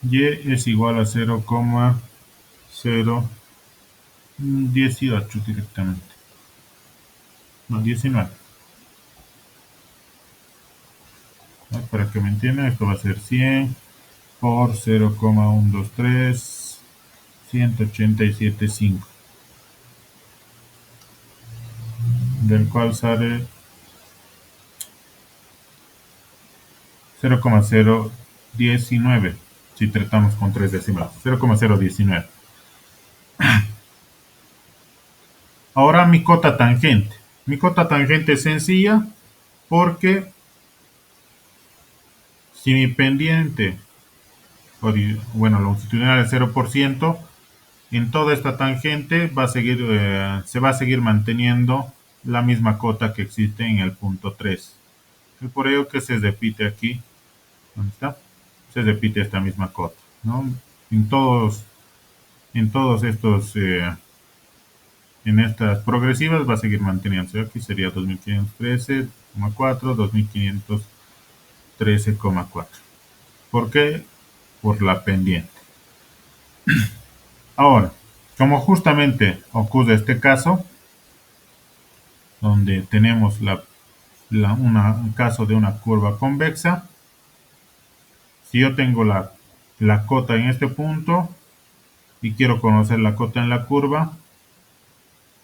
Y es igual a 0,018 directamente. No, 19. Para que me entiendan, esto va a ser 100 por 0,123, 187,5. Del cual sale 0,019 si tratamos con 3 decimales. 0,019. Ahora mi cota tangente. Mi cota tangente es sencilla porque si mi pendiente, bueno, longitudinal es 0%, en toda esta tangente va a seguir, se va a seguir manteniendo la misma cota que existe en el punto 3. Es por ello que se repite aquí, ¿dónde está? Se repite esta misma cota, ¿no? En todos estos, en estas progresivas va a seguir manteniéndose. Aquí sería 2513,4, 2513,4. ¿Por qué? Por la pendiente. Ahora, como justamente ocurre este caso, donde tenemos un caso de una curva convexa, si yo tengo la cota en este punto y quiero conocer la cota en la curva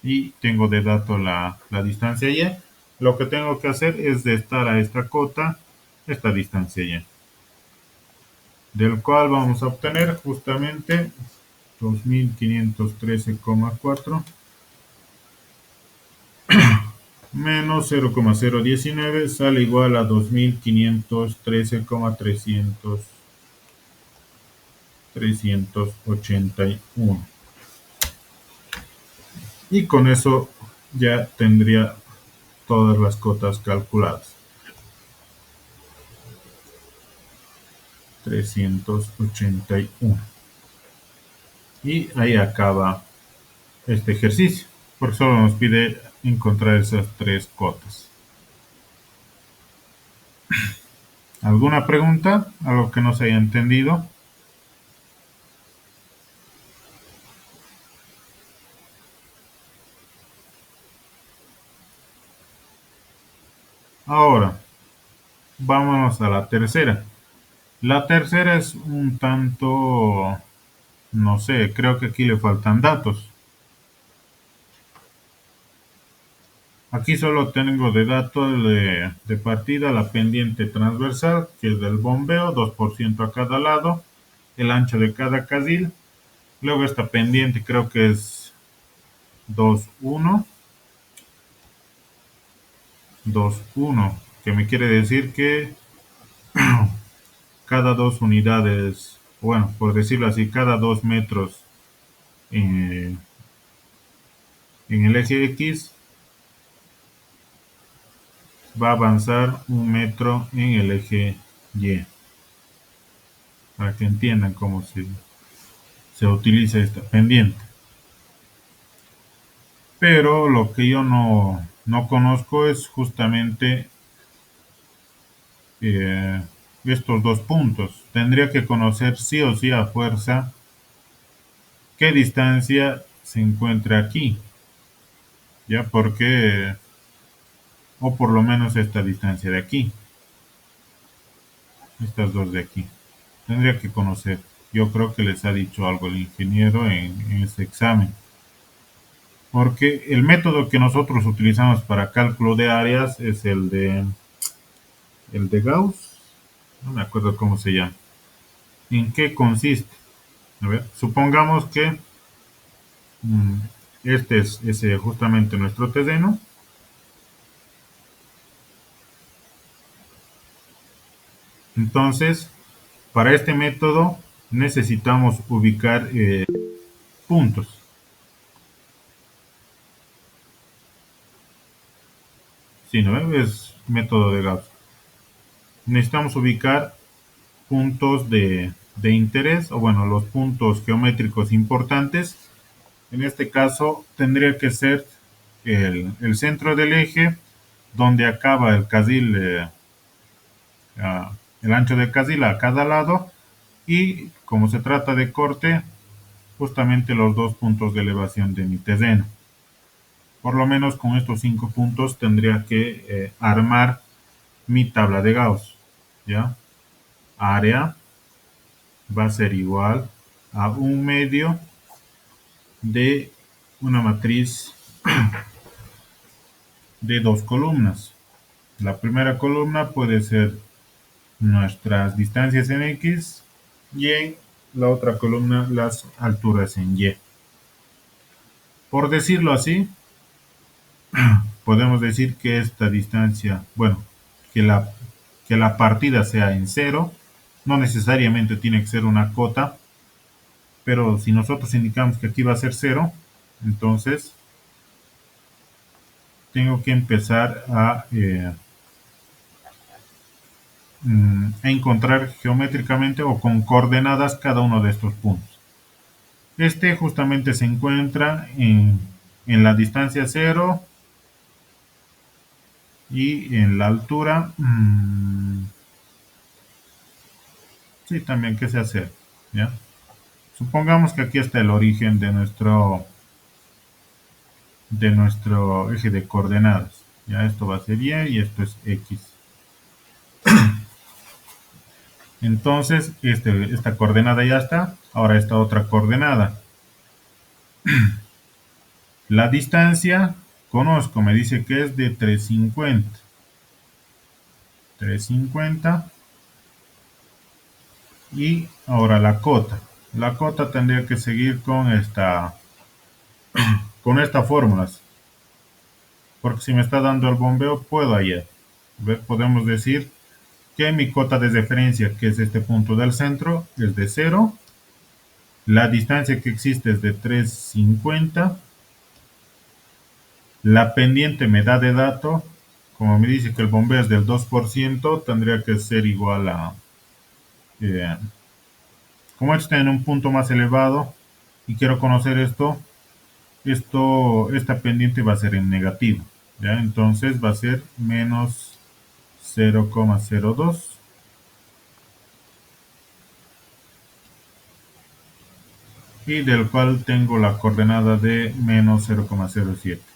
y tengo de dato la distancia y, lo que tengo que hacer es restar a esta cota esta distancia y, del cual vamos a obtener justamente 2513,4 menos 0,019 sale igual a 2513,300. 381. Y con eso ya tendría todas las cotas calculadas. 381. Y ahí acaba este ejercicio, porque solo nos pide encontrar esas tres cotas. ¿Alguna pregunta? ¿Algo que no se haya entendido? Ahora, vámonos a la tercera. La tercera es un tanto, no sé, creo que aquí le faltan datos. Aquí solo tengo de dato de partida la pendiente transversal, que es del bombeo, 2% a cada lado, el ancho de cada casil. Luego esta pendiente creo que es 2,1, 2,1, que me quiere decir que cada 2 unidades, bueno, por decirlo así, cada 2 metros en, en el eje X va a avanzar 1 metro en el eje Y, para que entiendan cómo se utiliza esta pendiente. Pero lo que yo no conozco es justamente eh, estos dos puntos. Tendría que conocer sí o sí a fuerza qué distancia se encuentra aquí, ya porque, o por lo menos esta distancia de aquí, estas dos de aquí. Tendría que conocer. Yo creo que les ha dicho algo el ingeniero en este examen. Porque el método que nosotros utilizamos para cálculo de áreas es el de Gauss. No me acuerdo cómo se llama. ¿En qué consiste? A ver, supongamos que mm, este es justamente nuestro terreno. Entonces, para este método necesitamos ubicar puntos. Si no es método de Gauss. Necesitamos ubicar puntos de interés, o bueno, los puntos geométricos importantes. En este caso tendría que ser el centro del eje, donde acaba el casil, el ancho del casil a cada lado, y como se trata de corte, justamente los dos puntos de elevación de mi terreno. Por lo menos con estos 5 puntos tendría que armar mi tabla de Gauss. ¿Ya? Área va a ser igual a 1/2 de una matriz de 2 columnas. La primera columna puede ser nuestras distancias en X y en la otra columna las alturas en Y. Por decirlo así, podemos decir que esta distancia, bueno, que la partida sea en 0, no necesariamente tiene que ser una cota, pero si nosotros indicamos que aquí va a ser 0, entonces tengo que empezar a encontrar geométricamente o con coordenadas cada uno de estos puntos. Este justamente se encuentra en la distancia 0 y en la altura, sí, también que se hace, ¿ya? Supongamos que aquí está el origen de nuestro eje de coordenadas. Ya esto va a ser Y y esto es X. Entonces, esta coordenada ya está. Ahora esta otra coordenada. La distancia, conozco, me dice que es de 350. 350. Y ahora la cota. La cota tendría que seguir con esta fórmula. Porque si me está dando el bombeo, puedo hallar. Podemos decir que mi cota de referencia, que es este punto del centro, es de 0. La distancia que existe es de 350. La pendiente me da de dato. Como me dice que el bombeo es del 2%, tendría que ser igual a... eh, como esto está en un punto más elevado y quiero conocer esta pendiente va a ser en negativo. ¿Ya? Entonces va a ser menos 0,02 y del cual tengo la coordenada de menos 0,07.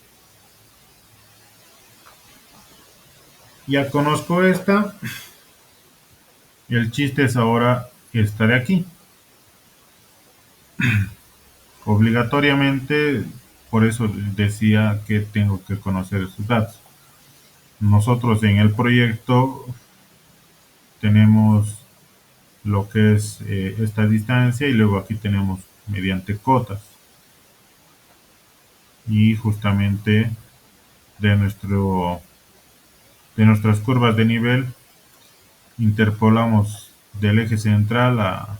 Ya conozco esta. El chiste es ahora esta de aquí. Obligatoriamente, por eso decía que tengo que conocer esos datos. Nosotros en el proyecto tenemos lo que es esta distancia y luego aquí tenemos mediante cotas. Y justamente de, de nuestras curvas de nivel interpolamos del eje central a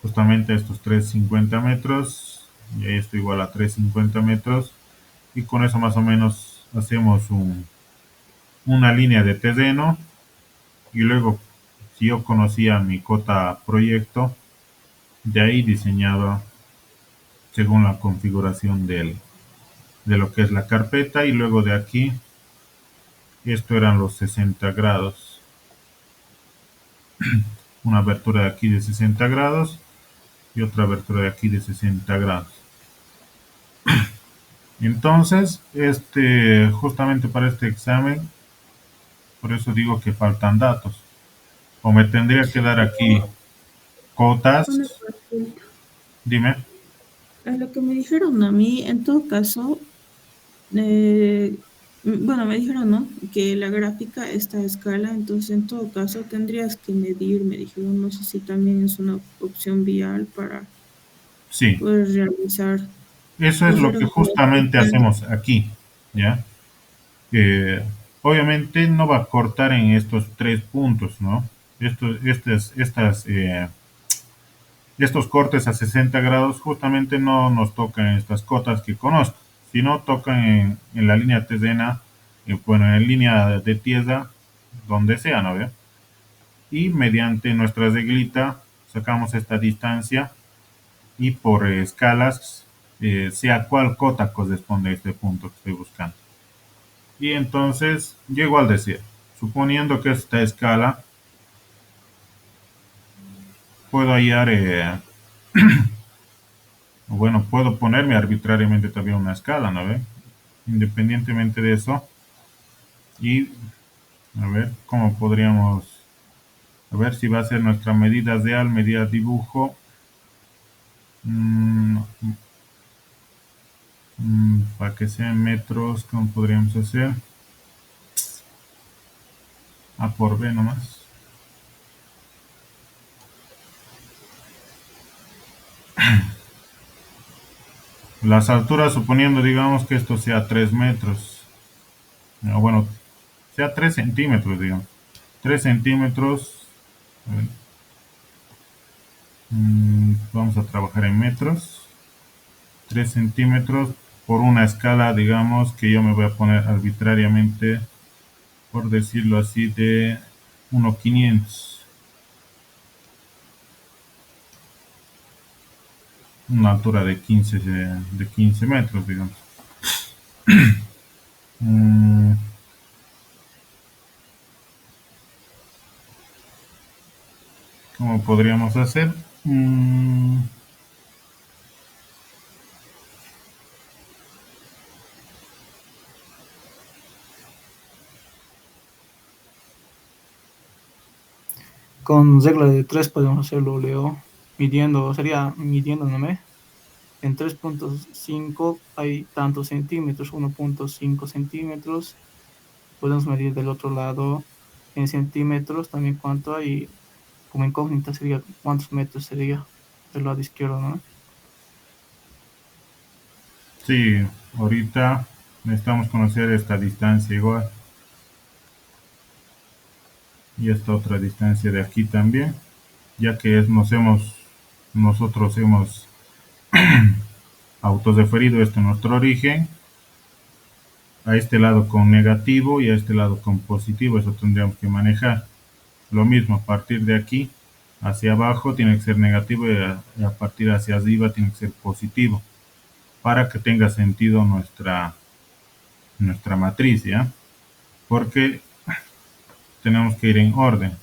justamente estos 350 metros y esto igual a 350 metros y con eso más o menos hacemos una línea de terreno y luego si yo conocía mi cota proyecto de ahí diseñaba según la configuración de lo que es la carpeta y luego de aquí esto eran los 60 grados, una abertura de aquí de 60 grados y otra abertura de aquí de 60 grados. Entonces, justamente para este examen, por eso digo que faltan datos. O me tendría que dar aquí Una cotas. consulta. Dime. A lo que me dijeron a mí, en todo caso, eh, bueno, me dijeron, ¿no? Que la gráfica está a escala, entonces en todo caso tendrías que medir, me dijeron, no sé si también es una opción vial para Sí, poder realizar eso es los lo que recorridos justamente totales. hacemos aquí, ¿ya? Eh, Obviamente no va a cortar en estos tres puntos, ¿no? Estos cortes a 60 grados justamente no nos tocan en estas cotas que conozco, sino tocan en la línea terrena, bueno, en línea de tierra, donde sea, ¿no ve? Y mediante nuestra reglita sacamos esta distancia y por escalas, sea cuál cota corresponde a este punto que estoy buscando. Y entonces, llego al decir, suponiendo que esta escala, puedo hallar, bueno, puedo ponerme arbitrariamente también una escala, ¿no ve? Independientemente de eso, y a ver cómo podríamos, a ver si va a ser nuestra medida real, medida dibujo, mm, para que sean metros, ¿cómo podríamos hacer? A por B nomás. Las alturas, suponiendo, digamos que esto sea 3 metros, o bueno, sea 3 centímetros, digamos. 3 centímetros, a ver, vamos a trabajar en metros. 3 centímetros por una escala, digamos, que yo me voy a poner arbitrariamente, por decirlo así, de 1,500. Una altura de 15 metros, digamos. Mm, ¿Cómo podríamos hacer? Con regla de 3 podemos hacerlo, Leo. Midiendo, sería midiendo, ¿no? En 3,5 hay tantos centímetros, 1,5 centímetros. Podemos medir del otro lado en centímetros también cuánto hay. Como incógnita sería cuántos metros sería del lado izquierdo, ¿no? Sí, ahorita necesitamos conocer esta distancia igual y esta otra distancia de aquí también, ya que nosotros hemos autodeferido, este es nuestro origen, a este lado con negativo y a este lado con positivo, eso tendríamos que manejar. Lo mismo, a partir de aquí hacia abajo tiene que ser negativo y a partir hacia arriba tiene que ser positivo, para que tenga sentido nuestra matriz, ¿ya? Porque tenemos que ir en orden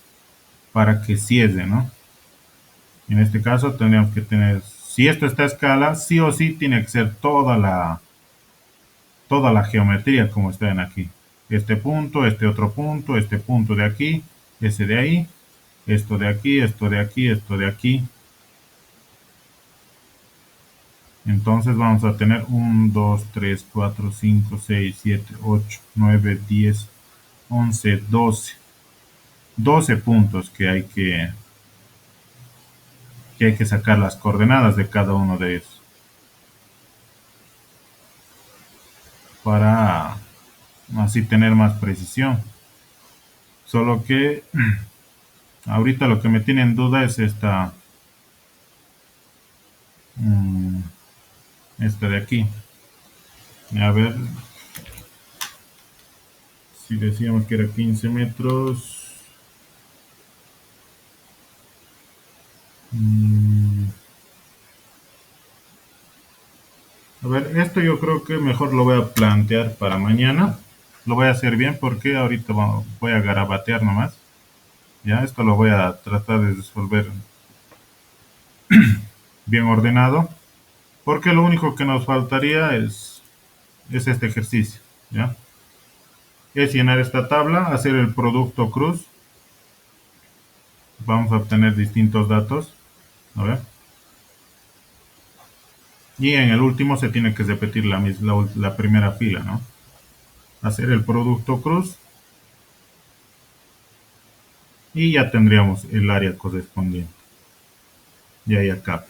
para que cierre, ¿no? En este caso tendríamos que tener, si esto está a escala, sí o sí tiene que ser toda la geometría como están aquí. Este punto, este otro punto, este punto de aquí, ese de ahí, esto de aquí, esto de aquí, esto de aquí. Entonces vamos a tener 1, 2, 3, 4, 5, 6, 7, 8, 9, 10, 11, 12. 12 puntos que hay que sacar las coordenadas de cada uno de ellos. Para así tener más precisión. Solo que ahorita lo que me tiene en duda es esta de aquí. A ver, si decíamos que era 15 metros. A ver, esto yo creo que mejor lo voy a plantear para mañana. Lo voy a hacer bien porque ahorita voy a garabatear nomás. Ya, esto lo voy a tratar de resolver bien ordenado. Porque lo único que nos faltaría es este ejercicio. ¿Ya? Es llenar esta tabla, hacer el producto cruz. Vamos a obtener distintos datos. A ver. Y en el último se tiene que repetir la primera fila, ¿no? Hacer el producto cruz. Y ya tendríamos el área correspondiente. Y ahí acá.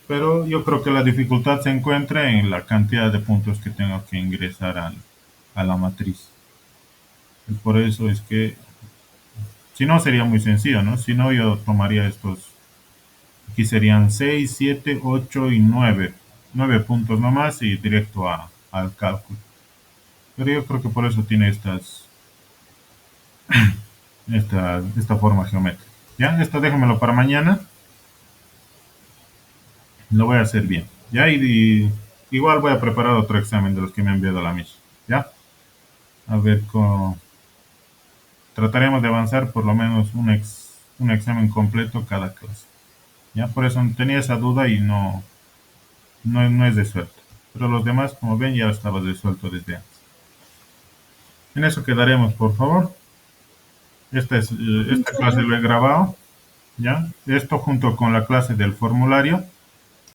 Pero yo creo que la dificultad se encuentra en la cantidad de puntos que tengo que ingresar a la matriz. Y por eso es que, si no sería muy sencillo, ¿no? Si no, yo tomaría estos, aquí serían 6, 7, 8 y 9. 9 puntos nomás y directo al cálculo. Pero yo creo que por eso tiene esta forma geométrica. ¿Ya? Esto déjamelo para mañana. Lo voy a hacer bien. ¿Ya? Y igual voy a preparar otro examen de los que me ha enviado la MIS. ¿Ya? A ver, trataremos de avanzar por lo menos un examen completo cada clase. ¿Ya? Por eso tenía esa duda y no es resuelto. Pero los demás, como ven, ya estaba resuelto desde antes. En eso quedaremos, por favor. Esta clase lo he grabado. ¿Ya? Esto junto con la clase del formulario